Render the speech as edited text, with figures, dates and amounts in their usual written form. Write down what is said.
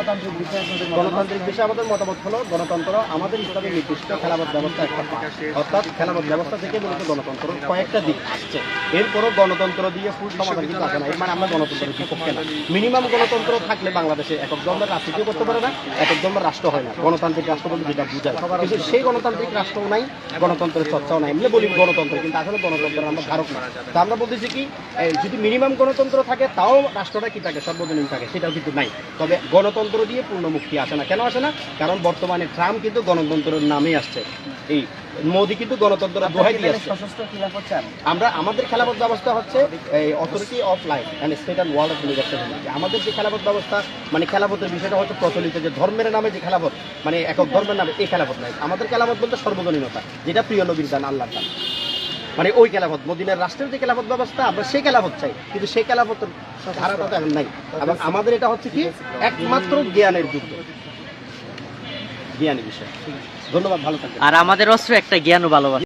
গণতান্ত্রিক বিষয়ে আমাদের মতামত হলো গণতন্ত্র আমাদের ইসলামের নির্দিষ্ট খেলাফত ব্যবস্থা একটা পার্ট। অর্থাৎ খেলাফত ব্যবস্থা থেকে মূলত গণতন্ত্র কয়েকটা দিক আসছে। এরপরও গণতন্ত্র দিয়ে ফুল সমাধান কিন্তু আসে না। এর মানে আমরা গণতন্ত্রের বিপক্ষে না। মিনিমাম গণতন্ত্র থাকলে বাংলাদেশে একক ধর্মের রাজনীতিও করতে পারে না, একক ধর্মের রাষ্ট্র হয় না। গণতান্ত্রিক রাষ্ট্র বলতে যেটা বুঝায়, কিন্তু সেই গণতান্ত্রিক রাষ্ট্রও নাই, গণতন্ত্রের চর্চাও নাই। এমনি বলি গণতন্ত্র, কিন্তু আসলে গণতন্ত্রের আমরা ধারক না। তা আমরা বলতেছি কি, যদি মিনিমাম গণতন্ত্র থাকে তাও রাষ্ট্রটা কি থাকে, সর্বজনীন থাকে, সেটাও কিন্তু নাই। তবে গণতন্ত্র দিয়ে পূর্ণ মুক্তি আসে না। কেন আসে না? কারণ বর্তমানে ট্রাম্প কিন্তু গণতন্ত্রের নামে আসছে, এই মোদি কিন্তু গণতন্ত্রের দোহাই দিয়ে আসছে। আমরা আমাদের খেলাফত ব্যবস্থা হচ্ছে এই authority of life and state and world of university. আমাদের যে খেলাফত ব্যবস্থা, মানে খেলাফতের বিষয়টা হচ্ছে প্রচলিত যে ধর্মের নামে যে খেলাফত, মানে একক ধর্মের নামে এই খেলাফত নাই। আমাদের খেলাফত বলতে সর্বজনীনতা, যেটা প্রিয় নবীর দান, আল্লাহর দান, মানে ওই খেলাফত মদিনার রাষ্ট্রের যে খেলাফত ব্যবস্থা, আমরা সেই খেলাফত চাই, কিন্তু সেই খেলাফতের ধারাটা তো এখন নাই। এবং আমাদের এটা হচ্ছে কি একমাত্র জ্ঞানের যুদ্ধ, জ্ঞানী বিষয়। ধন্যবাদ, ভালো থাকবেন। আর আমাদের অস্ত্র একটা জ্ঞান ও ভালোবাসা।